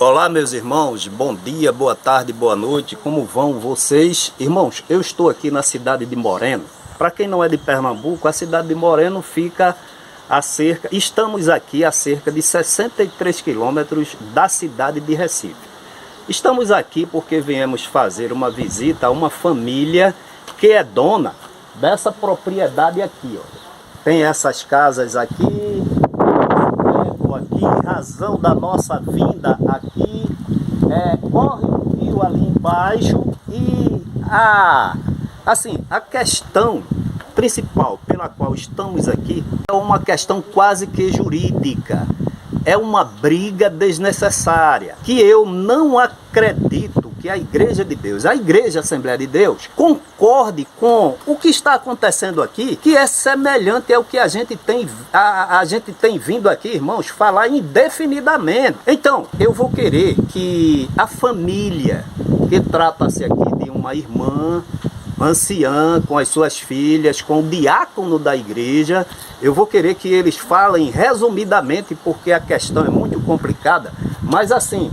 Olá, meus irmãos, bom dia, boa tarde, boa noite, como vão vocês? Irmãos, eu estou aqui na cidade de Moreno. Para quem não é de Pernambuco, a cidade de Moreno fica estamos aqui a cerca de 63 quilômetros da cidade de Recife. Estamos aqui porque viemos fazer uma visita a uma família que é dona dessa propriedade aqui, ó. Tem essas casas aqui, razão da nossa vinda aqui, corre um rio ali embaixo e a questão principal pela qual estamos aqui é uma questão quase que jurídica, é uma briga desnecessária, que eu não acredito que a Igreja de Deus, a Igreja Assembleia de Deus, concorde com o que está acontecendo aqui, que é semelhante ao que a gente tem vindo aqui, irmãos, falar indefinidamente. Então, eu vou querer que a família, que trata-se aqui de uma irmã anciã, com as suas filhas, com o diácono da igreja, eu vou querer que eles falem resumidamente, porque a questão é muito complicada, mas assim,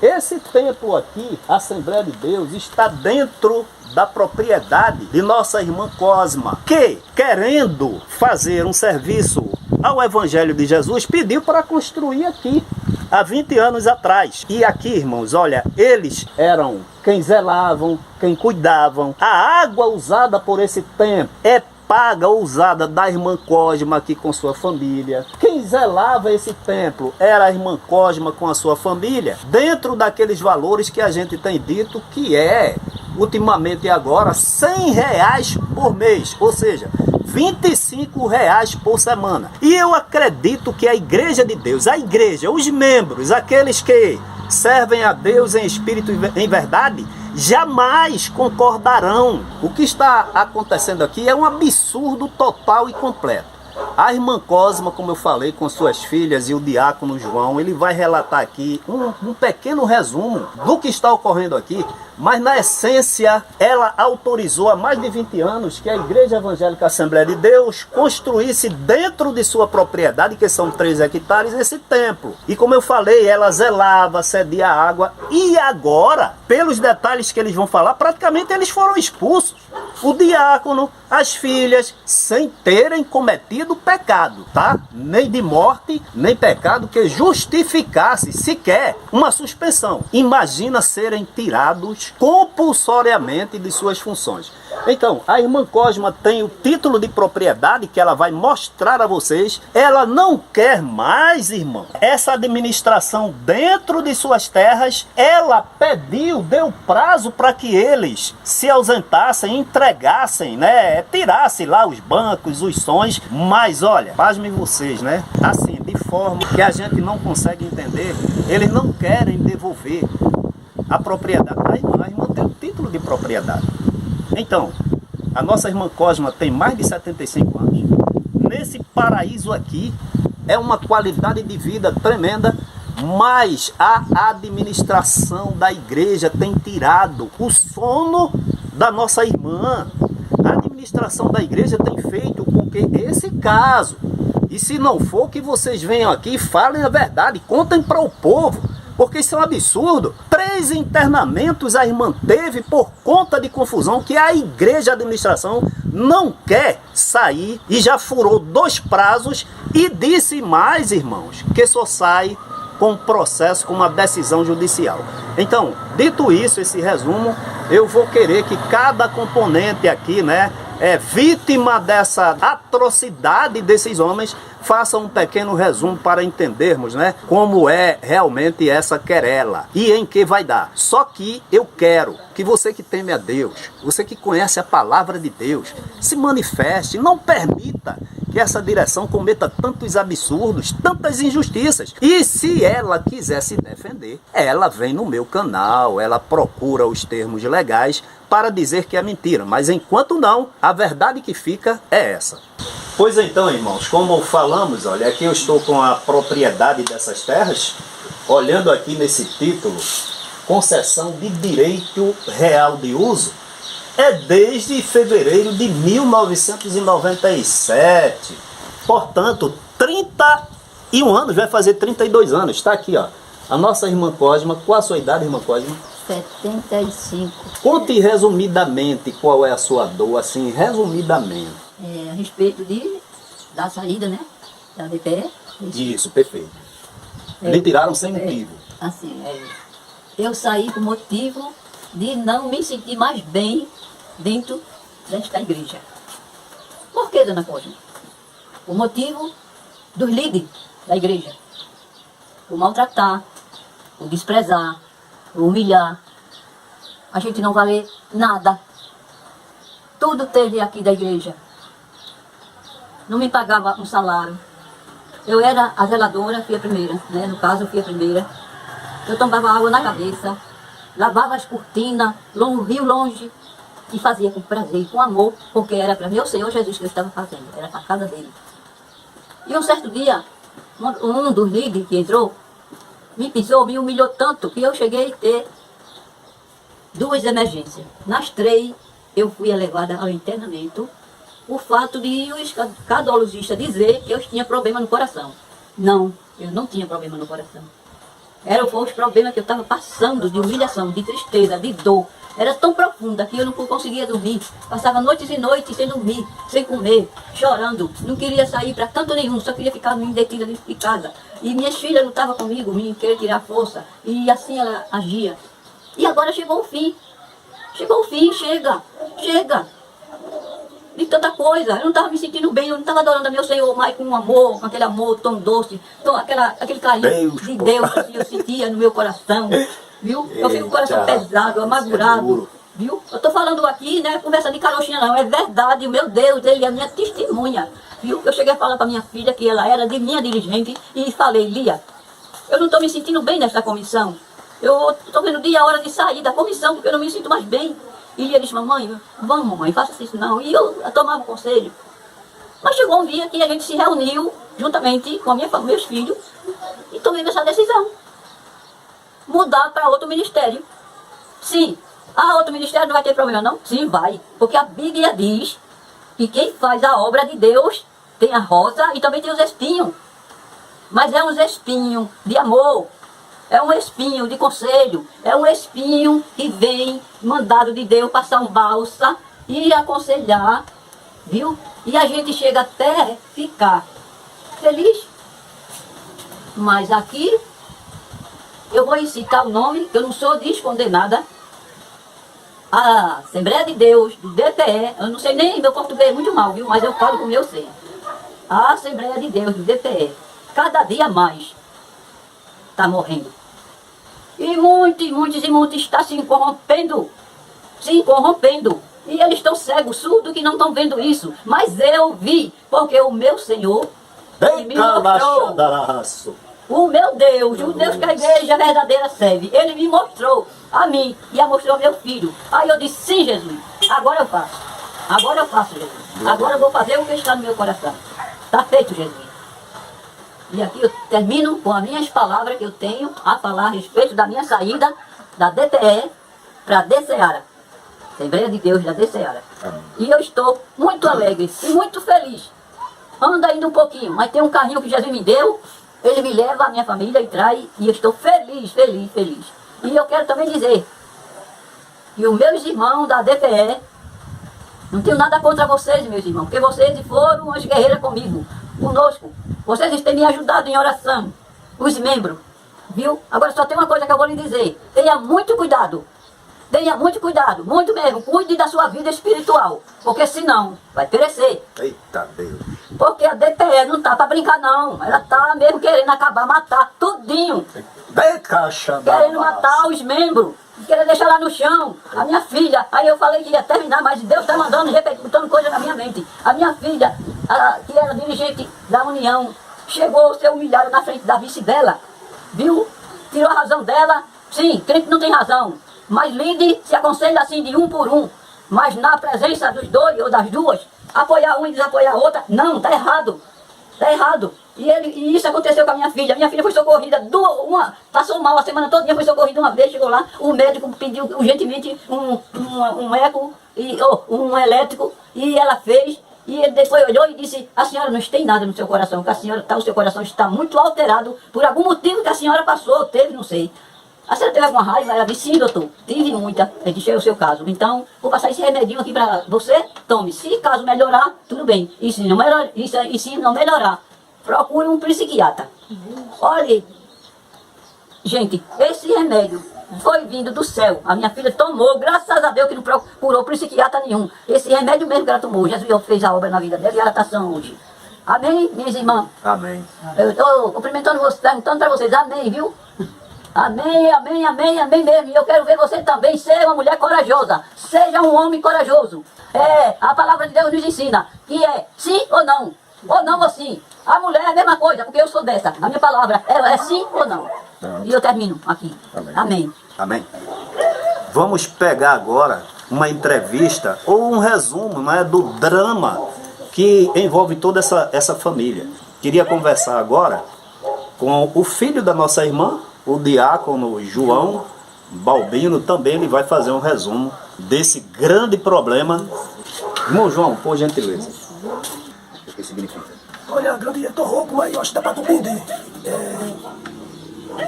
esse templo aqui, a Assembleia de Deus, está dentro da propriedade de nossa irmã Cosma, que, querendo fazer um serviço ao Evangelho de Jesus, pediu para construir aqui, há 20 anos atrás. E aqui, irmãos, olha, eles eram quem zelavam, quem cuidavam. A água usada por esse templo é paga ou usada da irmã Cosma aqui com sua família. Quem zelava esse templo era a irmã Cosma com a sua família, dentro daqueles valores que a gente tem dito que é, ultimamente agora, R$100 por mês, ou seja, R$25 por semana. E eu acredito que a Igreja de Deus, a igreja, os membros, aqueles que servem a Deus em espírito e em verdade, jamais concordarão. O que está acontecendo aqui é um absurdo total e completo. A irmã Cosma, como eu falei, com suas filhas, e o diácono João, ele vai relatar aqui um pequeno resumo do que está ocorrendo aqui, mas na essência ela autorizou há mais de 20 anos que a Igreja Evangélica Assembleia de Deus construísse dentro de sua propriedade, que são 3 hectares, esse templo. E como eu falei, ela zelava, cedia água, e agora, pelos detalhes que eles vão falar, praticamente eles foram expulsos. O diácono, as filhas, sem terem cometido pecado, tá? Nem de morte, nem pecado que justificasse sequer uma suspensão. Imagina serem tirados compulsoriamente de suas funções. Então, a irmã Cosma tem o título de propriedade que ela vai mostrar a vocês. Ela não quer mais, irmão, essa administração dentro de suas terras. Ela pediu, deu prazo para que eles se ausentassem, entregassem, né? Tirassem lá os bancos, os sons. Mas olha, pasmem vocês, né? Assim, de forma que a gente não consegue entender, eles não querem devolver a propriedade da irmã. A irmã tem o título de propriedade. Então, a nossa irmã Cosma tem mais de 75 anos. Nesse paraíso aqui, é uma qualidade de vida tremenda, mas a administração da igreja tem tirado o sono da nossa irmã. A administração da igreja tem feito com que esse caso, e se não for, que vocês venham aqui e falem a verdade, contem para o povo, porque isso é um absurdo. 3 internamentos a irmã teve por conta de confusão que a igreja, a administração, não quer sair, e já furou 2 prazos e disse mais, irmãos, que só sai com um processo, com uma decisão judicial. Então, dito isso, esse resumo, eu vou querer que cada componente aqui, né, vítima dessa atrocidade desses homens, faça um pequeno resumo para entendermos, né, como é realmente essa querela e em que vai dar. Só que eu quero que você que teme a Deus, você que conhece a palavra de Deus, se manifeste, não permita que essa direção cometa tantos absurdos, tantas injustiças. E se ela quiser se defender, ela vem no meu canal, ela procura os termos legais para dizer que é mentira. Mas enquanto não, a verdade que fica é essa. Pois então, irmãos, como falamos, olha, aqui eu estou com a propriedade dessas terras, olhando aqui nesse título, concessão de direito real de uso, é desde fevereiro de 1997. Portanto, 31 anos, vai fazer 32 anos. Está aqui, ó. A nossa irmã Cosma, qual a sua idade, irmã Cosma? 75. Conte resumidamente qual é a sua dor, assim, resumidamente. A respeito da saída, né? Da DPE. Isso, perfeito. Lhe tiraram sem motivo. Assim, eu saí por motivo de não me sentir mais bem dentro desta igreja. Por que, dona Cosma? O motivo dos líderes da igreja. O maltratar, o desprezar, o humilhar. A gente não valer nada. Tudo teve aqui da igreja. Não me pagava um salário. Eu era a zeladora, fui a primeira, né? No caso, eu fui a primeira. Eu tomava água na cabeça, lavava as cortinas, rio longe, e fazia com prazer, com amor, porque era para meu Senhor Jesus que eu estava fazendo, era para a casa dele. E um certo dia, um dos líderes que entrou, me pisou, me humilhou tanto, que eu cheguei a ter 2 emergências. Nas 3, eu fui levada ao internamento, o fato de o cardiologista dizer que eu tinha problema no coração. Não, eu não tinha problema no coração. Foi os problemas que eu estava passando, de humilhação, de tristeza, de dor. Era tão profunda que eu não conseguia dormir. Passava noites e noites sem dormir, sem comer, chorando. Não queria sair para canto nenhum, só queria ficar detida dentro de casa. E minhas filhas não estavam comigo, me queria tirar força. E assim ela agia. E agora chegou o fim. Chegou o fim, chega. De tanta coisa, eu não estava me sentindo bem, eu não estava adorando a meu Senhor mais com amor, com aquele amor tão doce, aquele carinho de Deus que eu sentia no meu coração, viu? Eu fico com o coração pesado, amargurado, viu? Eu estou falando aqui, né, conversa de carochinha não, é verdade, meu Deus, ele é a minha testemunha, viu? Eu cheguei a falar para minha filha que ela era de minha dirigente e falei, Lia, eu não estou me sentindo bem nessa comissão, eu estou vendo o dia, a hora de sair da comissão, porque eu não me sinto mais bem. E Lia disse, mamãe, vamos mamãe, faça isso não. E eu tomava o conselho. Mas chegou um dia que a gente se reuniu, juntamente com meus filhos, e tomei essa decisão. Mudar para outro ministério. Sim. Outro ministério não vai ter problema não? Sim, vai. Porque a Bíblia diz que quem faz a obra de Deus tem a rosa e também tem os espinhos. Mas é uns espinhos de amor. É um espinho de conselho, é um espinho que vem mandado de Deus passar um balsa e aconselhar, viu? E a gente chega até ficar feliz. Mas aqui, eu vou citar o nome, que eu não sou de esconder nada. A Assembleia de Deus, do DPE, eu não sei nem, meu português é muito mal, viu? Mas eu falo como eu sei. A Assembleia de Deus, do DPE, cada dia mais está morrendo. E muitos estão se corrompendo. E eles estão cegos, surdos, que não estão vendo isso. Mas eu vi, porque o meu Senhor me mostrou. O meu Deus, o Deus que a igreja verdadeira serve, ele me mostrou a mim e mostrou ao meu filho. Aí eu disse, sim, Jesus, agora eu faço, Jesus. Agora eu vou fazer o que está no meu coração. Está feito, Jesus. E aqui eu termino com as minhas palavras que eu tenho a falar a respeito da minha saída da DPE para a DCEARA. Assembleia de Deus da DCEARA. E eu estou muito alegre e muito feliz. Anda ainda um pouquinho, mas tem um carrinho que Jesus me deu, ele me leva, a minha família e traz, e eu estou feliz. E eu quero também dizer que os meus irmãos da DPE, não tenho nada contra vocês, meus irmãos, porque vocês foram umas guerreiras comigo, conosco. Vocês têm me ajudado em oração, os membros, viu? Agora só tem uma coisa que eu vou lhe dizer. Tenha muito cuidado, muito mesmo. Cuide da sua vida espiritual, porque senão vai perecer. Eita Deus. Porque a DPE não tá para brincar não. Ela tá mesmo querendo acabar, matar tudinho. Querendo matar os membros. Querendo deixar lá no chão. A minha filha, aí eu falei que ia terminar, mas Deus está mandando, botando coisa na minha mente. A minha filha, que era dirigente da União, chegou a ser humilhada na frente da vice dela, viu? Tirou a razão dela. Sim, crente não tem razão, mas líder se aconselha assim de um por um. Mas na presença dos dois ou das duas, apoiar um e desapoiar a outra, não, tá errado. Tá errado. E isso aconteceu com a minha filha. A minha filha foi socorrida, passou mal a semana toda, foi socorrida uma vez, chegou lá, o médico pediu urgentemente um eco, um elétrico, e ela fez, E ele depois olhou e disse, a senhora não tem nada no seu coração, que o seu coração está muito alterado por algum motivo que a senhora passou, teve, não sei. A senhora teve alguma raiva? Ela disse, sim, doutor, tive muita. Ele disse, é o seu caso. Então, vou passar esse remedinho aqui para você, tome. Se caso melhorar, tudo bem. E se não melhorar, procure um psiquiatra. Olha, gente, esse remédio foi vindo do céu. A minha filha tomou, graças a Deus que não procurou psiquiatra nenhum. Esse remédio mesmo que ela tomou, Jesus fez a obra na vida dela e ela está sã hoje. Amém, minhas irmãs? Amém. Eu estou cumprimentando vocês, perguntando para vocês, amém, viu? Amém, amém, amém, amém mesmo. E eu quero ver você também ser uma mulher corajosa. Seja um homem corajoso. A palavra de Deus nos ensina que é sim ou não. Ou não ou sim. A mulher é a mesma coisa, porque eu sou dessa. A minha palavra é sim ou não. E eu termino aqui. Amém. Amém. Vamos pegar agora uma entrevista ou um resumo, né, do drama que envolve toda essa família. Queria conversar agora com o filho da nossa irmã, o diácono João Balbino. Também ele vai fazer um resumo desse grande problema. Irmão João, por gentileza. O que significa? Olha, grande, eu tô rouco, mas eu acho que dá para compreender.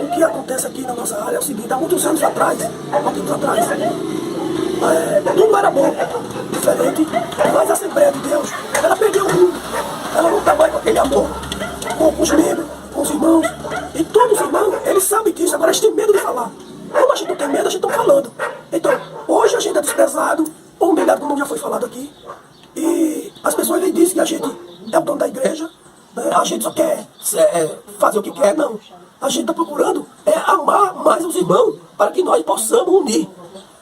O que acontece aqui na nossa área é o seguinte, há muitos anos atrás, tudo era bom, diferente, mas a Assembleia de Deus, ela perdeu o rumo, ela não está mais com aquele amor, com os membros, com os irmãos, e todos os irmãos, eles sabem disso, agora eles têm medo de falar. Como a gente não tem medo, a gente está falando. Então, hoje a gente é desprezado, ou humilhado, como já foi falado aqui, e as pessoas vêm dizer que a gente é o dono da igreja, né? A gente só quer fazer o que quer, não. A gente está procurando amar mais os irmãos para que nós possamos unir.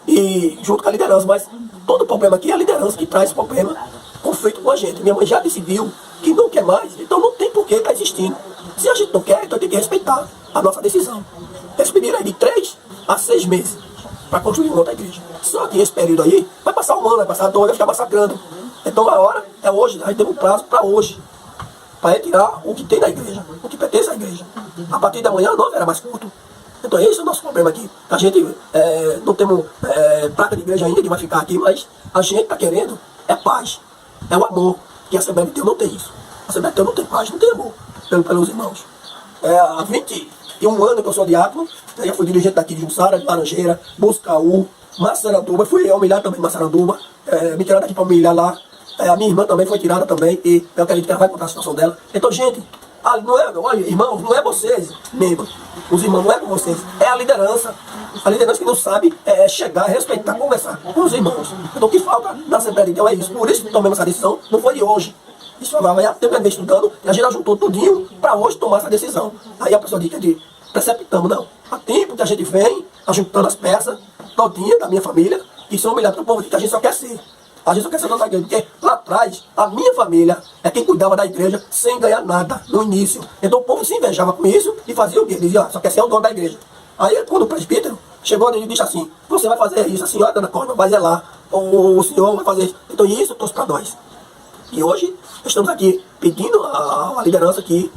E junto com a liderança, mas todo problema aqui é a liderança que traz problema, conflito com a gente. Minha mãe já decidiu que não quer mais, então não tem por que estar existindo. Se a gente não quer, então tem que respeitar a nossa decisão. Eles pediram aí de 3 a 6 meses para construir uma outra igreja. Só que esse período aí vai passar 1 ano, vai passar 2, vai ficar massacrando. Então a hora é hoje, a gente tem um prazo para hoje, para retirar o que tem na igreja, o que pertence à igreja. A partir da manhã, 9 era mais curto. Então esse é o nosso problema aqui. A gente não temos placa de igreja ainda que vai ficar aqui, mas a gente está querendo paz, é o amor, que a Assembleia de Deus não tem isso. A Assembleia de Deus não tem paz, não tem amor pelos irmãos. Há 21 anos que eu sou diácono, eu já fui dirigente daqui de Jussara, de Laranjeira, Buscaú, Massaranduba, fui humilhado também em Massaranduba, me tiraram daqui para humilhar lá. A minha irmã também foi tirada também, e eu acredito que ela vai contar a situação dela. Então, gente, olha, irmãos, não é vocês, membros, os irmãos, não é com vocês, é a liderança que não sabe chegar, respeitar, conversar com os irmãos. Então, o que falta na Assembleia de Deus é isso. Por isso que tomamos essa decisão, não foi de hoje. Isso vai há tempo estudando, e a gente juntou tudinho para hoje tomar essa decisão. Aí a pessoa diz que é de preceptamos, não. Há tempo que a gente vem ajuntando as peças todinha da minha família, e são humilhados para o povo que a gente só quer ser. A gente só quer ser dono da igreja, porque lá atrás, a minha família é quem cuidava da igreja sem ganhar nada no início. Então o povo se invejava com isso e fazia o quê? Dizia, só quer ser o dono da igreja. Aí quando o presbítero chegou e disse assim, você vai fazer isso, a senhora Dona Cosma vai zelar, o senhor vai fazer isso. Então isso trouxe para nós. E hoje estamos aqui pedindo a liderança que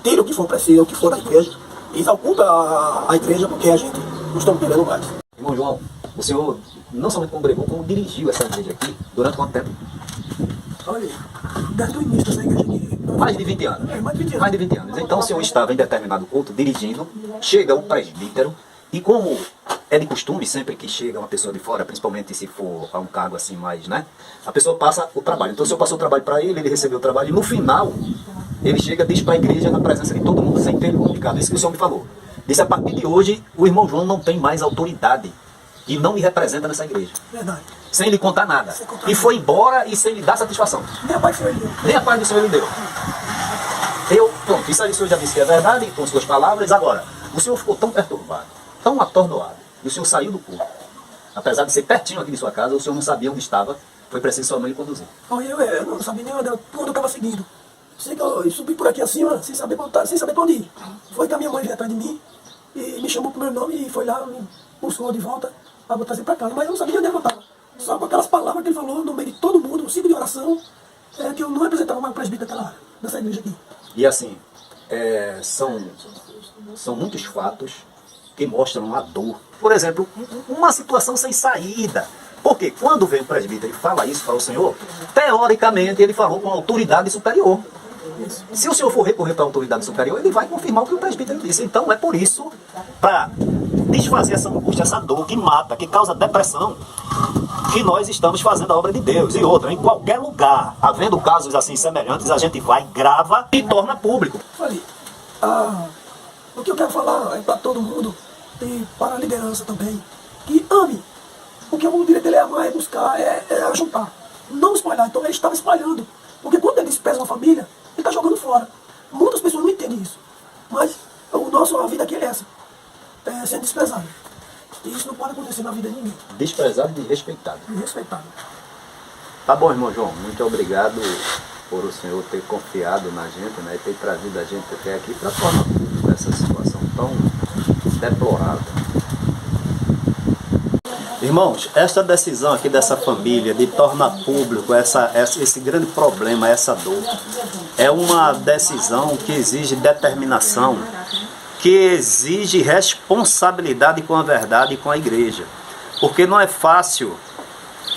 tire o que for preciso, o que for da igreja, e ocupa a igreja, porque a gente não estamos querendo mais. Irmão João, o senhor não somente congregou, como dirigiu essa igreja aqui durante quanto tempo? Olha, desde o início dessa igreja aqui. Mais de 20 anos. Mais de 20 anos. Mais de 20 anos. Então o senhor estava em determinado culto, dirigindo, chega o presbítero, e como é de costume, sempre que chega uma pessoa de fora, principalmente se for a um cargo assim mais, né? A pessoa passa o trabalho. Então o senhor passou o trabalho para ele, ele recebeu o trabalho, e no final, ele chega, diz para a igreja, na presença de todo mundo, sem ter comunicado. Isso que o senhor me falou. Disse, a partir de hoje, o irmão João não tem mais autoridade e não me representa nessa igreja. Verdade. Sem lhe contar nada. E foi embora e sem lhe dar satisfação. Nem a paz do Senhor deu. Nem a paz do Senhor lhe deu. Pronto, isso aí o senhor já disse que é verdade, com suas palavras. Agora, o senhor ficou tão perturbado, tão atordoado, e o senhor saiu do culto. Apesar de ser pertinho aqui de sua casa, o senhor não sabia onde estava, foi preciso sua mãe lhe conduzir. Eu não sabia nem onde eu estava seguindo. Sei que eu subi por aqui acima, sem saber para onde ir. Foi que a minha mãe veio atrás de mim, e me chamou pelo meu nome, e foi lá, me buscou de volta, para me trazer para casa. Mas eu não sabia onde eu estava. Só com aquelas palavras que ele falou no meio de todo mundo, um ciclo de oração, que eu não representava mais o presbítero dessa igreja aqui. E assim, são muitos fatos que mostram a dor. Por exemplo, uma situação sem saída. Porque quando vem o presbítero e fala isso para o senhor, teoricamente ele falou com a autoridade superior. Se o senhor for recorrer para a autoridade superior, ele vai confirmar o que o presbítero disse. Então é por isso, para desfazer essa angústia, essa dor que mata, que causa depressão, que nós estamos fazendo a obra de Deus. E outra, em qualquer lugar, havendo casos assim semelhantes, a gente vai, grava e torna público. Falei, o que eu quero falar é para todo mundo e para a liderança também, que ame. Porque o direito dele é amar, é buscar, é ajuntar. Não espalhar. Então ele estava espalhando. Porque quando ele despreza uma família, ele está jogando fora. Muitas pessoas não entendem isso. Mas a vida aqui é essa. É sendo desprezado. E isso não pode acontecer na vida de ninguém. Desprezado e respeitado. Respeitado. Tá bom, irmão João. Muito obrigado por o senhor ter confiado na gente, né? E ter trazido a gente até aqui para falar dessa situação tão deplorável. Irmãos, esta decisão aqui dessa família de tornar público esse grande problema, essa dor, é uma decisão que exige determinação, que exige responsabilidade com a verdade e com a igreja. Porque não é fácil,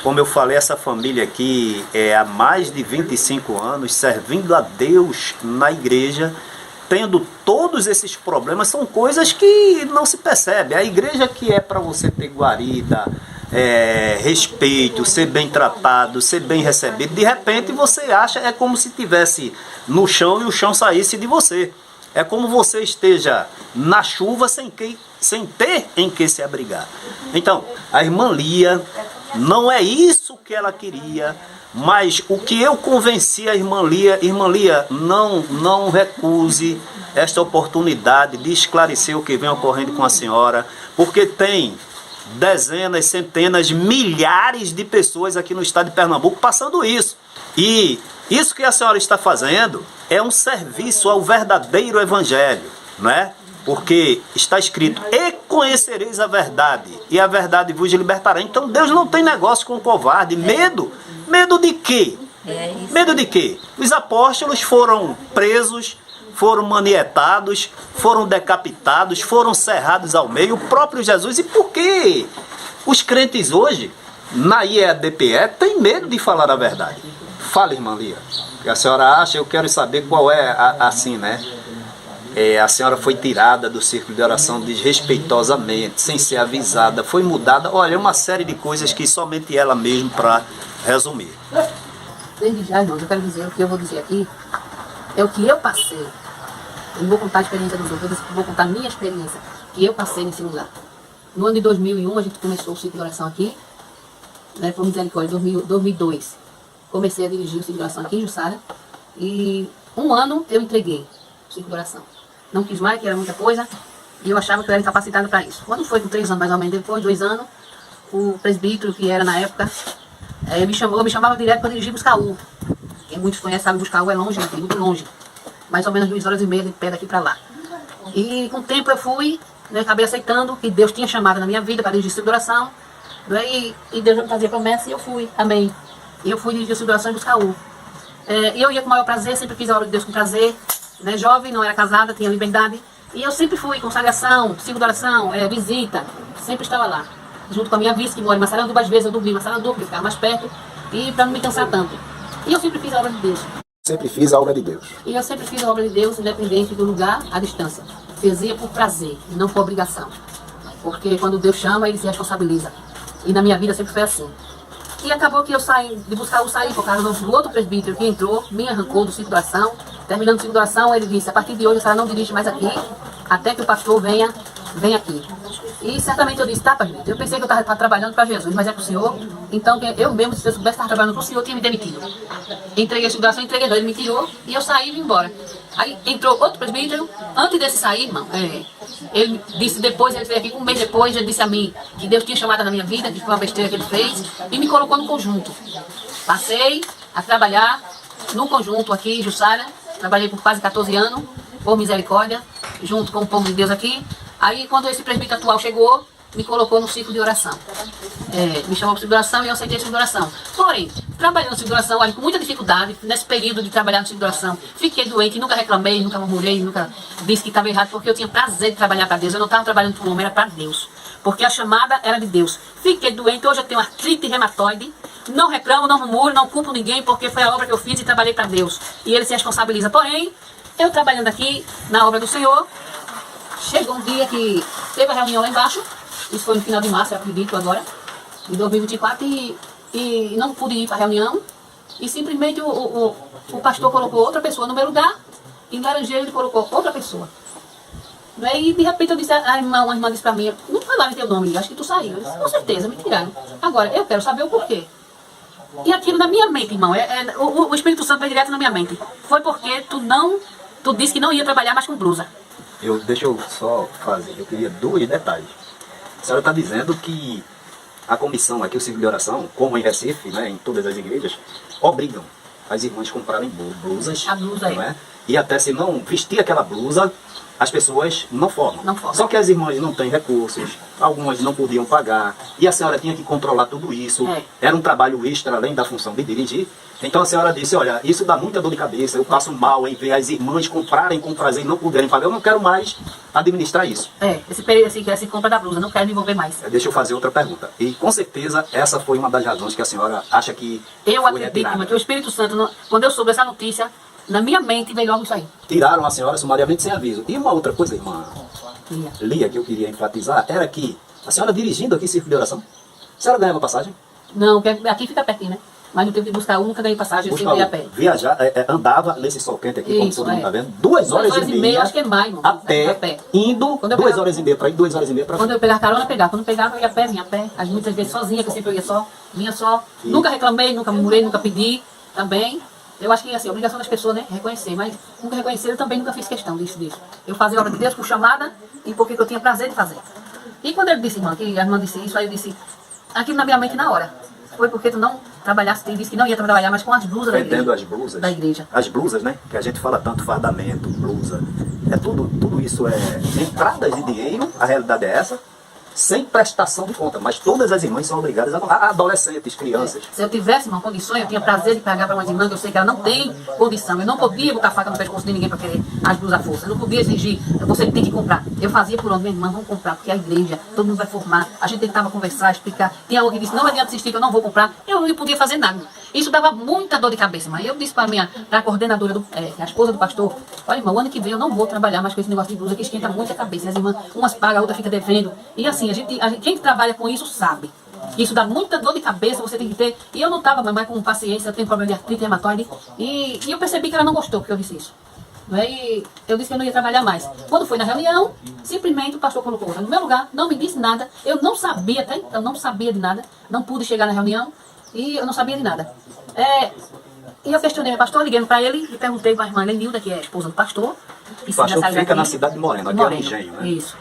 como eu falei, essa família aqui há mais de 25 anos servindo a Deus na igreja, tendo todos esses problemas, são coisas que não se percebe. A igreja que é para você ter guarida, respeito, ser bem tratado, ser bem recebido, de repente você acha, é como se estivesse no chão e o chão saísse de você. É como você esteja na chuva sem ter em que se abrigar. Então, a irmã Lia, não é isso que ela queria, mas o que eu convenci a irmã Lia, não recuse esta oportunidade de esclarecer o que vem ocorrendo com a senhora, porque tem dezenas, centenas, milhares de pessoas aqui no estado de Pernambuco passando isso. E isso que a senhora está fazendo é um serviço ao verdadeiro evangelho, não é? Porque está escrito, e conhecereis a verdade, e a verdade vos libertará. Então Deus não tem negócio com o covarde. Medo de quê? Medo de quê? Os apóstolos foram presos, foram manietados, foram decapitados, foram cerrados ao meio, o próprio Jesus. E por que os crentes hoje, na IEDPE, têm medo de falar a verdade? Fala, irmã Lia. O que a senhora acha? Eu quero saber qual é assim, né? A senhora foi tirada do círculo de oração desrespeitosamente, sem ser avisada, foi mudada. Olha, uma série de coisas que somente ela mesma, para resumir. Desde já, irmãos, eu quero dizer, o que eu vou dizer aqui é o que eu passei. Eu não vou contar a experiência dos outros, eu vou contar a minha experiência, que eu passei nesse lugar. No ano de 2001, a gente começou o ciclo de oração aqui, né, por misericórdia, 2002. Comecei a dirigir o ciclo de oração aqui em Jussara, e um ano eu entreguei o ciclo de oração. Não quis mais, que era muita coisa, e eu achava que eu era incapacitada para isso. Quando foi com 3 anos, mais ou menos, depois, 2 anos, o presbítero, que era na época, me chamava direto para dirigir Buscaú. Quem muitos conhecem sabe, Buscaú é longe daqui, muito longe. Mais ou menos 2h30 de pé daqui para lá. E com o tempo eu fui, né, acabei aceitando que Deus tinha chamado na minha vida para dirigir o ciclo de oração, né, e Deus me fazia promessa e eu fui, amém. E eu fui dirigir o ciclo de oração em Buscaú. Eu ia com o maior prazer, sempre fiz a obra de Deus com prazer, né, jovem, não era casada, tinha liberdade. E eu sempre fui, consagração, ciclo de oração, visita, sempre estava lá. Junto com a minha vice, que mora em Massaranduba, às vezes eu dormia em Massaranduba, porque ficava mais perto, e para não me cansar tanto. E eu sempre fiz a obra de Deus. Sempre fiz a obra de Deus. E eu sempre fiz a obra de Deus, independente do lugar, à distância. Fazia por prazer, não por obrigação. Porque quando Deus chama, Ele se responsabiliza. E na minha vida sempre foi assim. E acabou que eu saí de Buscaú, saí por causa do outro presbítero que entrou, me arrancou do ciclo de oração. Terminando o ciclo de oração, ele disse, a partir de hoje a senhora não dirige mais aqui, até que o pastor venha aqui. E certamente eu disse, tá, presbítero, eu pensei que eu estava trabalhando para Jesus, mas é para o Senhor. Então eu mesmo, se eu soubesse que estava trabalhando para o Senhor, eu tinha me demitido. Entreguei a ciclo de oração, entreguei, ele me tirou e eu saí e vim embora. Aí entrou outro presbítero, antes desse sair, irmão, ele disse depois, ele veio aqui, 1 mês depois, ele disse a mim que Deus tinha chamado na minha vida, que foi uma besteira que ele fez, e me colocou no conjunto. Passei a trabalhar no conjunto aqui em Jussara, trabalhei por quase 14 anos, por misericórdia, junto com o povo de Deus aqui. Aí quando esse presbítero atual chegou, me colocou no ciclo de oração. Me chamou para o ciclo de oração e eu aceitei o ciclo de oração. Porém, trabalhando no ciclo de oração, olha, com muita dificuldade, nesse período de trabalhar no ciclo de oração, fiquei doente, nunca reclamei, nunca murmurei, nunca disse que estava errado, porque eu tinha prazer de trabalhar para Deus. Eu não estava trabalhando para o homem, era para Deus. porque a chamada era de Deus. Fiquei doente, hoje eu tenho artrite reumatoide, não reclamo, não murmuro, não culpo ninguém, porque foi a obra que eu fiz e trabalhei para Deus. E Ele se responsabiliza. Porém, eu trabalhando aqui na obra do Senhor, chegou um dia que teve a reunião lá embaixo, isso foi no final de março, eu acredito agora, de 2024, e não pude ir para a reunião, e simplesmente o pastor colocou outra pessoa no meu lugar, e em Laranjeira ele colocou outra pessoa. E de repente eu disse, uma irmã disse para mim, não falaram teu nome, acho que tu saiu. Eu disse, com certeza, me tiraram. Agora, eu quero saber o porquê. E aquilo na minha mente, irmão, o Espírito Santo veio direto na minha mente. Foi porque tu disse que não ia trabalhar mais com blusa. Deixa eu só fazer, eu queria 2 detalhes. A senhora está dizendo que a comissão aqui, o Círculo de Oração, como em Recife, né, em todas as igrejas, obrigam as irmãs a comprarem blusas. A blusa não é? E até se não vestir aquela blusa, as pessoas não formam. Só que as irmãs não têm recursos, algumas não podiam pagar, e a senhora tinha que controlar tudo isso. Era um trabalho extra, além da função de dirigir. Então a senhora disse, olha, isso dá muita dor de cabeça, eu passo mal em ver as irmãs comprarem com prazer e não puderem pagar, eu não quero mais administrar isso. Esse compra da blusa, não quero me envolver mais. Deixa eu fazer outra pergunta. E com certeza essa foi uma das razões que a senhora acha que eu acredito, que o Espírito Santo, quando eu soube essa notícia, na minha mente veio logo isso aí. Tiraram a senhora sumariamente sem aviso. E uma outra coisa, irmã Lia, que eu queria enfatizar, era que a senhora dirigindo aqui Círculo de Oração, a senhora ganhava passagem? Não, porque aqui fica pertinho, né? Mas não teve que buscar nunca ganhei passagem, eu sempre ia a pé. Viajar, andava nesse sol quente aqui, como todo mundo está vendo, 2 horas e meia, acho que é mais, irmão, a pé, indo, 2 horas e meia para ir, 2 horas e meia para vir. Quando eu pegava carona, pegava. Quando eu pegava, eu ia a pé, vinha a pé. Muitas vezes sozinha, que eu sempre ia só, vinha só. Nunca reclamei, nunca murmurei, nunca pedi também. Eu acho que assim, a obrigação das pessoas, né, reconhecer, mas nunca reconhecer, eu também nunca fiz questão disso. Eu fazia a obra de Deus por chamada e porque eu tinha prazer de fazer. E quando ele disse, irmã, que a irmã disse isso, aí eu disse, aquilo na minha mente na hora. Foi porque tu não trabalhasse, ele disse que não ia trabalhar mais com as blusas da igreja. As blusas, né, que a gente fala tanto, fardamento, blusa, tudo isso é entradas de dinheiro, a realidade é essa, sem prestação de conta, mas todas as irmãs são obrigadas a adolescentes, crianças. Se eu tivesse uma condição, eu tinha prazer de pagar para uma irmã que eu sei que ela não tem condição. Eu não podia botar faca no pescoço de ninguém para querer as blusas à força. Eu não podia exigir, você tem que comprar. Eu fazia por onde, minha irmã, vamos comprar, porque a igreja, todo mundo vai formar. A gente tentava conversar, explicar. Tinha alguém que disse, não adianta insistir que eu não vou comprar. Eu não podia fazer nada. Isso dava muita dor de cabeça, mas eu disse para a coordenadora, a esposa do pastor, olha, irmã, o ano que vem eu não vou trabalhar mais com esse negócio de blusa que esquenta muito a cabeça. As irmãs, umas pagam, a outra fica devendo. E assim, quem trabalha com isso sabe. Isso dá muita dor de cabeça, você tem que ter. E eu não estava mais com paciência, eu tenho problema de artrite reumatoide. E eu percebi que ela não gostou porque eu disse isso. E eu disse que eu não ia trabalhar mais. Quando foi na reunião, simplesmente o pastor colocou outra no meu lugar, não me disse nada. Eu não sabia, até então, não sabia de nada. Não pude chegar na reunião e eu não sabia de nada. E eu questionei meu pastor, liguei para ele e perguntei para a irmã Lenilda, que é a esposa do pastor. O pastor fica na cidade de Moreno, aqui é o engenho, né? Isso.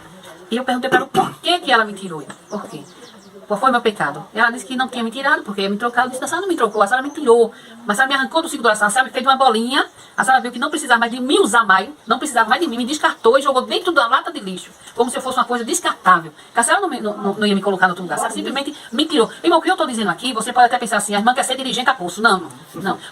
E eu perguntei para ela por que ela me tirou. Por quê? Qual foi o meu pecado? Ela disse que não tinha me tirado, porque ia me trocar. Eu disse, a senhora não me trocou, a senhora me tirou. Mas a senhora me arrancou do ciclo de oração, a senhora me fez uma bolinha, a senhora viu que não precisava mais de me usar mais, não precisava mais de mim, me descartou e jogou dentro da lata de lixo, como se eu fosse uma coisa descartável. Que a senhora não ia me colocar no outro lugar, a senhora simplesmente me tirou. Irmão, o que eu estou dizendo aqui, você pode até pensar assim, a irmã quer ser dirigente a pulso. Não.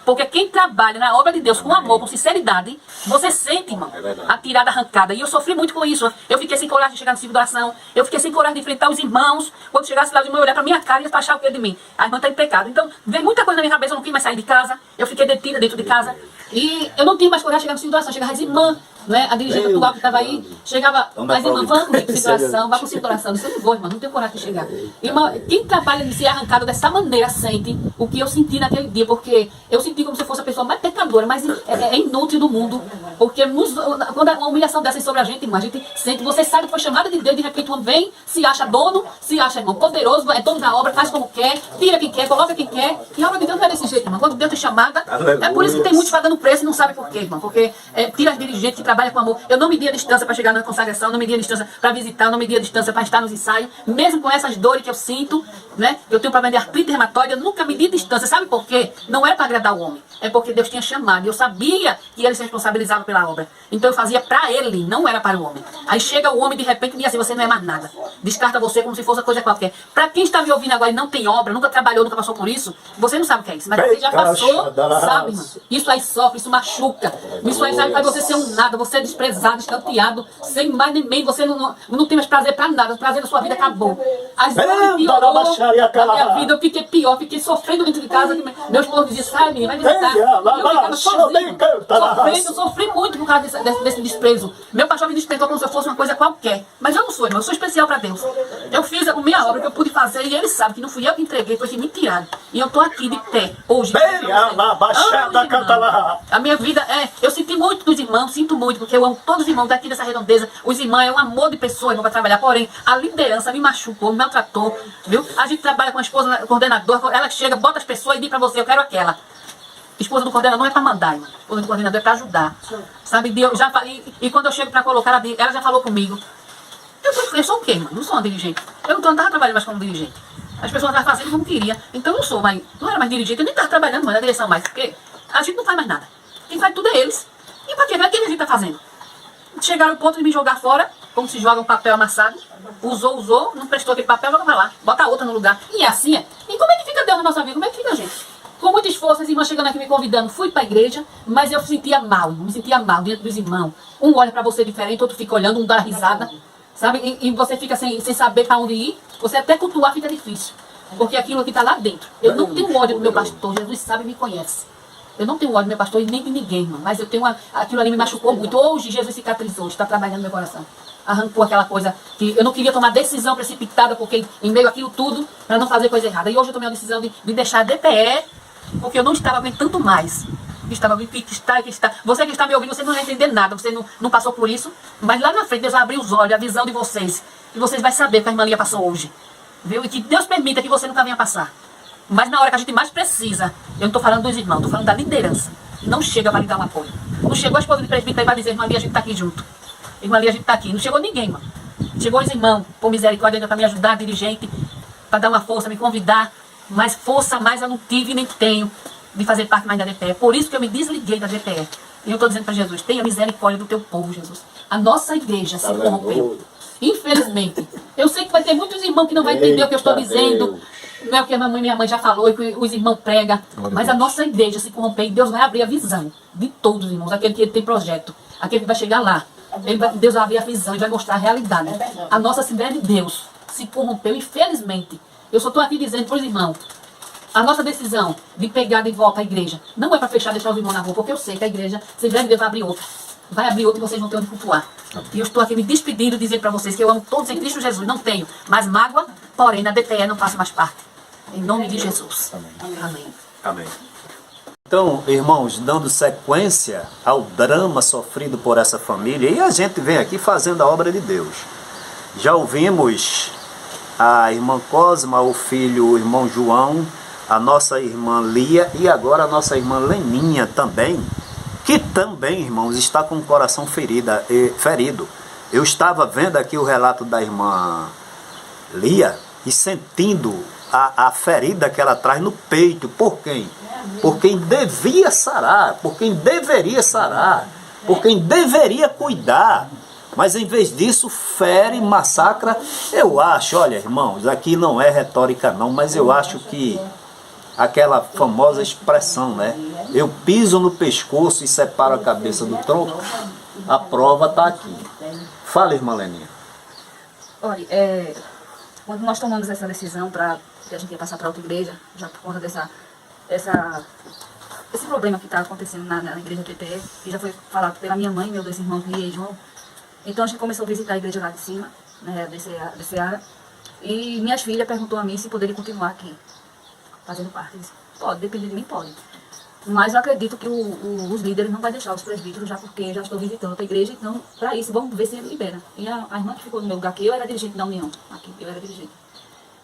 Porque quem trabalha na obra de Deus com amor, com sinceridade, você sente, irmão, a tirada arrancada. E eu sofri muito com isso. Eu fiquei sem coragem de chegar no ciclo de oração, eu fiquei sem coragem de enfrentar os irmãos. Quando chegasse lá, os irmãos olhar para minha cara e achar o que é de mim. A irmã está em pecado. Então, veio muita coisa na minha cabeça, eu não quis mais sair de casa, eu fiquei detida dentro de casa. E eu não tinha mais coragem de chegar no ciclo de oração, chegava as irmãs, né? A dirigente atual que estava aí, chegava, as irmãs, vamos comigo para o ciclo de oração, vai para o ciclo de oração. Eu disse, eu não vou, irmã, não tenho coragem de chegar. Irmã, quem trabalha de ser arrancado dessa maneira sente o que eu senti naquele dia, porque eu senti como se fosse a pessoa mais pecadora, mais inútil do mundo. Porque quando uma humilhação dessa sobre a gente, irmã, a gente sente, você sabe que foi chamada de Deus, de repente um vem, se acha dono, se acha, irmão, poderoso, é dono da obra, faz como quer, tira quem quer, coloca quem quer. E a obra de Deus não é desse jeito, irmão. Quando Deus tem chamada, é por isso que tem muitos pagando preço e não sabe por quê, irmão. Porque tira as dirigentes que trabalham com amor. Eu não medi a distância para chegar na consagração, não medi a distância para visitar, não medi a distância para estar nos ensaios, mesmo com essas dores que eu sinto, né? Eu tenho problema de artrite reumatoide, eu nunca medi distância. Sabe por quê? Não é para agradar o homem, é porque Deus tinha chamado. Eu sabia que ele se responsabilizava pela obra. Então eu fazia para ele, não era para o homem. Aí chega o homem de repente e diz assim, você não é mais nada. Descarta você como se fosse coisa qualquer. Para quem está me ouvindo agora e não tem obra, nunca trabalhou, nunca passou por isso, você não sabe o que é isso. Mas você já passou, sabe, irmão? Isso aí sofre, isso machuca. Isso aí faz você ser um nada. você é desprezado, escanteado, sem mais nem menos, você não tem mais prazer pra nada, o prazer da sua vida acabou. As coisas piorou, a minha vida, eu fiquei pior, fiquei sofrendo dentro de casa, meu esposo dizia, sai menina, vai visitar. Eu ficava sozinho, sofrendo, eu sofri muito por causa desse desprezo. Meu pastor me desprezou como se eu fosse uma coisa qualquer, mas eu não sou, irmão, eu sou especial pra Deus. Eu fiz a minha obra que eu pude fazer e ele sabe que não fui eu que entreguei, foi que me tiraram. E eu tô aqui de pé, hoje. A minha vida eu senti muito dos irmãos, sinto muito, porque eu amo todos os irmãos daqui dessa redondeza. Os irmãos é um amor de pessoa, irmão, para trabalhar. Porém, a liderança me machucou, me maltratou, viu? A gente trabalha com a esposa coordenadora, ela chega, bota as pessoas e diz pra você, eu quero aquela. Esposa do coordenador não é para mandar, irmão. Esposa do coordenador é para ajudar. Sabe, eu já falei, e quando eu chego para colocar, ela já falou comigo. Eu sou o quê, mano? Não sou uma dirigente. Eu não estava trabalhando mais como dirigente. As pessoas estavam fazendo como queria. Então eu não sou mais, não era mais dirigente, eu nem estava trabalhando mais na direção mais, porque a gente não faz mais nada. Quem faz tudo é eles. E para quê? O que a gente está fazendo? Chegaram ao ponto de me jogar fora, como se joga um papel amassado. Usou, não prestou aquele papel, joga para lá. Bota outra no lugar. E é assim, é. E como é que fica Deus na nossa vida? Como é que fica a gente? Com muito esforço, as irmãs chegando aqui me convidando, fui para a igreja, mas eu me sentia mal diante dos irmãos. Um olha para você diferente, outro fica olhando, um dá risada, sabe? E você fica sem saber para onde ir. Você até cultuar fica difícil, porque aquilo que está lá dentro. Eu não tenho ódio do meu pastor, Jesus sabe e me conhece. Eu não tenho ódio do meu pastor e nem de ninguém, irmão, mas eu tenho aquilo ali me machucou muito. Hoje Jesus cicatrizou, está trabalhando no meu coração. Arrancou aquela coisa que eu não queria tomar decisão precipitada, porque em meio àquilo tudo, para não fazer coisa errada. E hoje eu tomei a decisão de deixar a DPE, porque eu não estava aguentando mais. Você que está me ouvindo, você não vai entender nada, você não passou por isso, mas lá na frente Deus vai abrir os olhos, a visão de vocês, e vocês vão saber o que a irmã Lia passou hoje, viu? E que Deus permita que você nunca venha passar. Mas na hora que a gente mais precisa, eu não estou falando dos irmãos, estou falando da liderança. Não chega para lhe dar um apoio. Não chegou a esposa de presbítero e vai dizer, irmã Lia, a gente está aqui junto. Irmã Lia, a gente está aqui. Não chegou ninguém, irmão. Chegou os irmãos, por misericórdia, para me ajudar, dirigente, para dar uma força, me convidar. Mas força mais eu não tive nem tenho de fazer parte mais da DPE. Por isso que eu me desliguei da DPE. E eu estou dizendo para Jesus, tenha misericórdia do teu povo, Jesus. A nossa igreja se corrompeu. Infelizmente. Eu sei que vai ter muitos irmãos que não vão entender o que eu estou dizendo. Não é o que a minha mãe já falou e que os irmãos pregam. Mas a nossa igreja se corrompeu e Deus vai abrir a visão de todos os irmãos. Aquele que tem projeto. Aquele que vai chegar lá. Deus vai abrir a visão e vai mostrar a realidade. A nossa Assembleia de Deus se corrompeu, infelizmente. Eu só estou aqui dizendo para os irmãos, a nossa decisão de pegar de volta a igreja não é para fechar, deixar os irmãos na rua, porque eu sei que a igreja, se breve Deus vai abrir outra. Vai abrir outra e vocês vão ter onde cultuar. E eu estou aqui me despedindo, dizendo para vocês que eu amo todos em Cristo Jesus. Não tenho mais mágoa, porém na DPE não faço mais parte. Em nome de Jesus. Amém. Amém. Então, irmãos, dando sequência ao drama sofrido por essa família, e a gente vem aqui fazendo a obra de Deus. Já ouvimos a irmã Cosma, o filho, o irmão João, a nossa irmã Lia e agora a nossa irmã Leninha também, que também, irmãos, está com o coração ferido. Eu estava vendo aqui o relato da irmã Lia e sentindo a ferida que ela traz no peito. Por quem? Por quem devia sarar, por quem deveria sarar, por quem deveria cuidar. Mas em vez disso, fere, massacra. Eu acho, olha, irmãos, aqui não é retórica não, mas eu acho que aquela famosa expressão, né? Eu piso no pescoço e separo a cabeça do tronco. A prova está aqui. Fala, irmã Leninha. Olha, quando nós tomamos essa decisão para que a gente ia passar para outra igreja, já por conta esse problema que está acontecendo na igreja PPE, que já foi falado pela minha mãe, meus dois irmãos, Lia e João. Então a gente começou a visitar a igreja lá de cima, né, desse área, e minhas filhas perguntou a mim se poderia continuar aqui, fazendo parte. Eu disse, pode, depender de mim, pode. Mas eu acredito que os líderes não vão deixar os presbíteros, já porque eu já estou visitando outra igreja, então para isso vamos ver se ele libera. E a irmã que ficou no meu lugar, que eu era dirigente da União, aqui, eu era dirigente.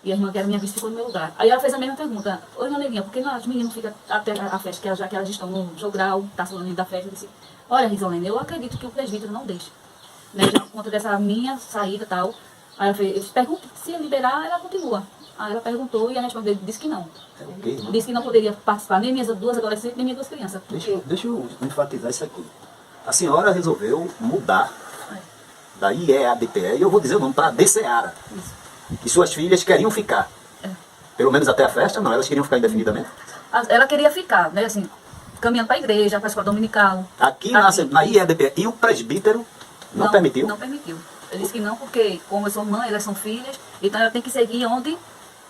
E a irmã que era minha vice ficou no meu lugar. Aí ela fez a mesma pergunta, oi, irmã Leninha, por que as meninas ficam até a festa, já que elas estão no jogral, está falando da festa? Eu disse, olha, Risolene, eu acredito que o presbítero não deixa. Né, já por conta dessa minha saída e tal. Aí ela fez, pergunta se eu liberar, ela continua. Aí ela perguntou e a respondeu, disse que não. Okay, disse que não poderia participar, nem minhas duas adolescentes, nem minhas duas crianças. Deixa eu enfatizar isso aqui. A senhora resolveu mudar da IEADPE, e eu vou dizer o nome, para DCEARA. E suas filhas queriam ficar. Pelo menos até a festa, não, elas queriam ficar indefinidamente? Ela queria ficar, né, assim, caminhando para a igreja, para a escola dominical. Aqui na IEDP. E o presbítero não permitiu? Não permitiu. Ele disse que não, porque como eu sou mãe, elas são filhas, então ela tem que seguir onde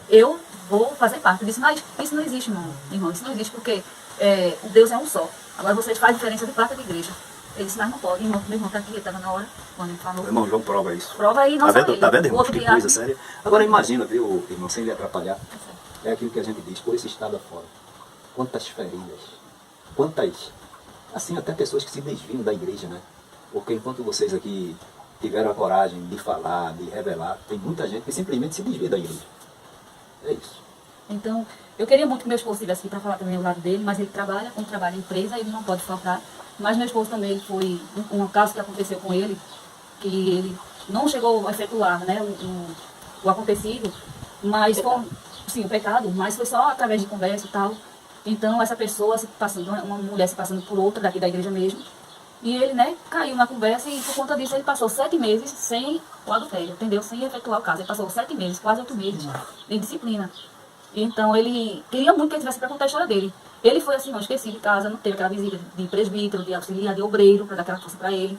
eu vou fazer parte. Eu disse, mas isso não existe, irmão. Isso não existe porque Deus é um só. Agora vocês fazem diferença de prata de igreja. Ele disse, mas não pode. Meu irmão está aqui, ele estava na hora, quando ele falou. O irmão João prova isso. Prova aí, não Tá vendo, irmão? Que coisa dia... séria. Agora imagina, viu, irmão, sem lhe atrapalhar. É aquilo que a gente diz, por esse estado afora. Quantas feridas, quantas, assim, até pessoas que se desviam da igreja, né? Porque enquanto vocês aqui tiveram a coragem de falar, de revelar, tem muita gente que simplesmente se desvia da igreja. É isso. Então, eu queria muito que meu esposo estivesse aqui para falar também o lado dele, mas ele trabalha, como trabalha em empresa, ele não pode faltar. Mas meu esposo também foi um caso que aconteceu com ele, que ele não chegou a efetuar, né, o acontecido, mas foi, sim, o pecado, mas foi só através de conversa e tal. Então, essa pessoa, uma mulher se passando por outra daqui da igreja mesmo, e ele, né, caiu na conversa e por conta disso ele passou 7 meses sem o adultério, entendeu? Sem efetuar o caso. Ele passou 7 meses, quase 8 meses, em disciplina. Então ele queria muito que ele tivesse para contar a história dele. Ele foi assim, não esqueci de casa, não teve aquela visita de presbítero, de auxiliar, de obreiro, para dar aquela força para ele.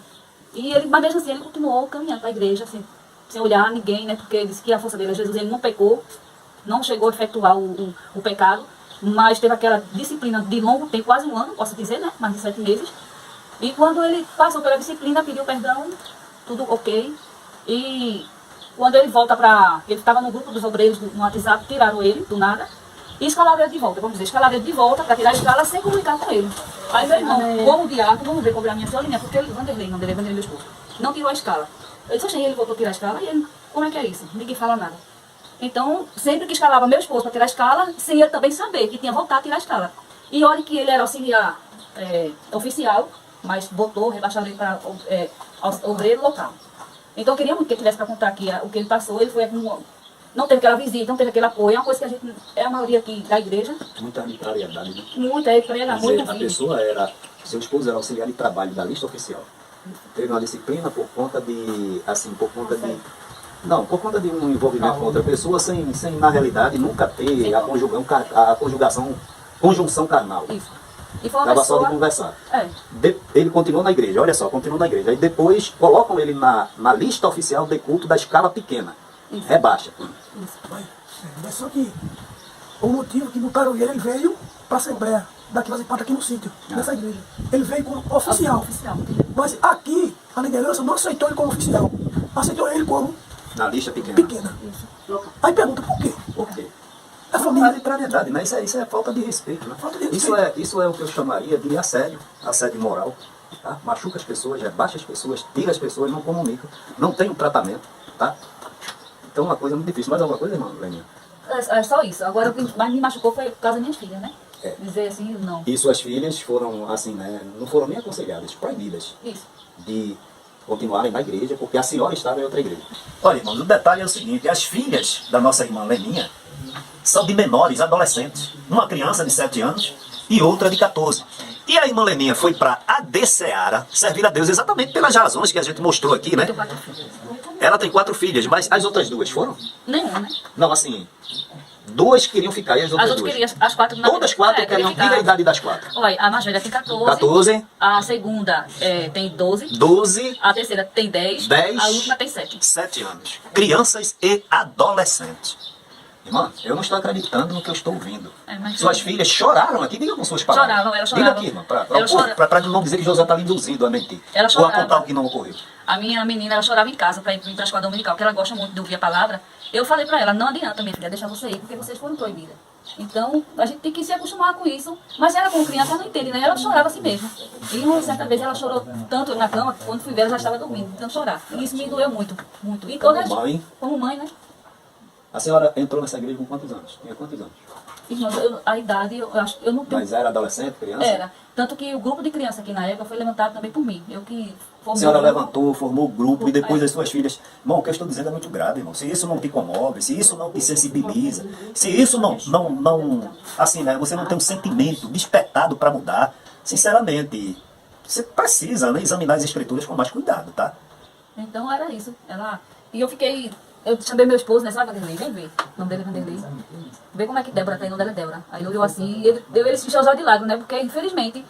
E ele, mas mesmo assim, ele continuou caminhando para a igreja, assim, sem olhar ninguém, né? Porque ele disse que a força dele é Jesus, ele não pecou, não chegou a efetuar o pecado, mas teve aquela disciplina de longo tempo, quase um ano, posso dizer, né? Mais de 7 meses. E quando ele passou pela disciplina, pediu perdão, tudo ok. E quando ele volta para... Ele estava no grupo dos obreiros no WhatsApp, tiraram ele do nada e escalaram ele de volta. Vamos dizer, escalaram ele de volta para tirar a escala sem comunicar com ele. Aí meu irmão, como diácono, vamos ver cobrar a minha senhorinha, porque ele, Vanderlei, meu esposo, não tirou a escala. Eu disse, oxe, ele voltou a tirar a escala e ele, como é que é isso? Ninguém fala nada. Então, sempre que escalava meu esposo para tirar a escala, sem ele também saber que tinha voltado a tirar a escala. E olha que ele era auxiliar oficial, mas botou, rebaixaram ele para obreiro local. Então eu queria muito que ele tivesse para contar aqui o que ele passou. Ele foi não teve aquela visita, não teve aquele apoio. É uma coisa que a gente, a maioria aqui da igreja. Muita arbitrariedade, né? Muita, ele era muito. A pessoa era, seu esposo era auxiliar de trabalho da lista oficial. Teve uma disciplina por conta de, assim, por conta de um envolvimento com outra pessoa, sem na realidade nunca ter a conjunção carnal. Isso. E foi uma Estava pessoa... só de conversar. É. Ele continuou na igreja, olha só, continuou na igreja. Aí depois colocam ele na lista oficial de culto da escala pequena. Isso. Rebaixa. Mas só que o motivo que botaram ele veio para a Assembleia, daqui fazer parte aqui no sítio, nessa igreja. Ele veio como oficial. Mas aqui, a liderança não aceitou ele como oficial. Aceitou ele como Na lista pequena. Isso. Aí pergunta por quê? Por quê? É família. Arbitrariedade, né? Isso é falta de respeito, né? Falta de respeito. Isso é o que eu chamaria de assédio moral. Tá? Machuca as pessoas, rebaixa as pessoas, tira as pessoas, não comunica, não tem um tratamento, tá? Então é uma coisa muito difícil. Mais alguma coisa, irmão, Leninha? É só isso. Agora o que mais me machucou foi por causa das minhas filhas, né? É. Dizer assim, não. E suas filhas foram, assim, né? Não foram nem aconselhadas, proibidas Isso. de continuarem na igreja, porque a senhora estava em outra igreja. Olha, irmãos, o detalhe é o seguinte: as filhas da nossa irmã Leninha são de menores, adolescentes. Uma criança de 7 anos e outra de 14. E a irmã Leninha foi para a Seara servir a Deus exatamente pelas razões que a gente mostrou aqui, né? Ela tem 4 filhas, mas as outras 2 foram? Nenhuma, né? Não, assim, 2 queriam ficar e as outras 2? Queriam, as 4 não. Todas 4 queriam. Diga a idade das 4. Olha, a mais velha tem 14. 14. A segunda tem 12. 12. A terceira tem 10. 10. A última tem 7. 7 anos. Crianças e adolescentes. Irmã, eu não estou acreditando no que eu estou ouvindo. Suas filhas choraram aqui? Diga com suas palavras. Choravam, elas choravam. Diga aqui, irmã, para não dizer que José está lhe induzindo a mentir. Ela ou a chorava. contar o que não ocorreu. A minha menina, ela chorava em casa para ir para a escola dominical, porque ela gosta muito de ouvir a palavra. Eu falei para ela, não adianta, minha filha, deixar você ir, porque vocês foram proibidas. Então, a gente tem que se acostumar com isso. Mas ela, como criança, ela não entende, né? Ela chorava assim mesmo. E uma certa vez ela chorou tanto na cama, que quando fui ver, ela já estava dormindo, então chorar. E isso me doeu muito, muito. E todas, como mãe, né? A senhora entrou nessa igreja com quantos anos? Tinha quantos anos? Irmão, a idade, eu acho, eu não tenho... Mas era adolescente, criança? Era. Tanto que o grupo de criança aqui na época foi levantado também por mim. Eu que A senhora levantou, formou o grupo e depois as suas filhas... Irmão, o que eu estou dizendo é muito grave, irmão. Se isso não te comove, se isso não te sensibiliza, se isso não assim, né? Você não tem um sentimento despertado para mudar, sinceramente, você precisa, né, examinar as escrituras com mais cuidado, tá? Então era isso. E eu fiquei eu chamei meu esposo, né? Sabe, Vanderlei? Vem ver. O nome dele é Vanderlei. Vê como é que Débora tá aí, o nome dela é Débora. Aí ele olhou assim, e ele se encheu os olhos de lágrimas, né? Porque, infelizmente,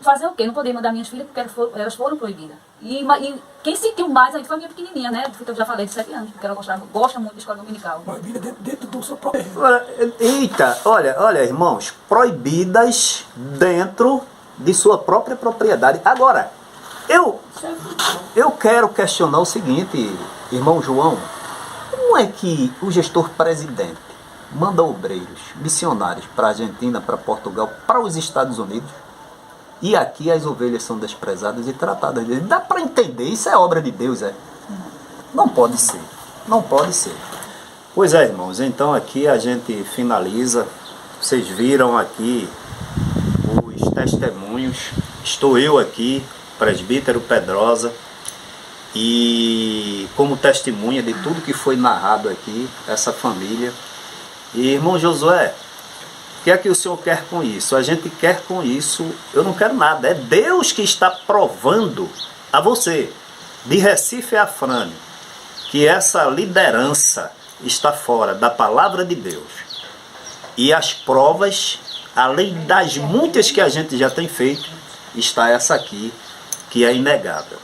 fazer o quê? Não podia mandar minhas filhas porque elas foram proibidas. E quem sentiu mais aí foi a minha pequenininha, né? Eu já falei, de 7 anos, porque ela gosta muito da escola dominical. Proibida dentro do seu próprio terreno. Agora, eita, olha, irmãos, proibidas dentro de sua própria propriedade. Agora, eu quero questionar o seguinte, irmão João, como é que o gestor presidente manda obreiros, missionários para a Argentina, para Portugal, para os Estados Unidos, e aqui as ovelhas são desprezadas e tratadas deles? Dá para entender, isso é obra de Deus, é? Não pode ser, não pode ser. Pois é, irmãos, então aqui a gente finaliza. Vocês viram aqui os testemunhos. Estou eu aqui, presbítero Pedrosa, e como testemunha de tudo que foi narrado aqui, essa família. E irmão Josué, o que é que o senhor quer com isso? A gente quer com isso, eu não quero nada, é Deus que está provando a você, de Recife a Frane, que essa liderança está fora da palavra de Deus. E as provas, além das muitas que a gente já tem feito, está essa aqui, que é inegável.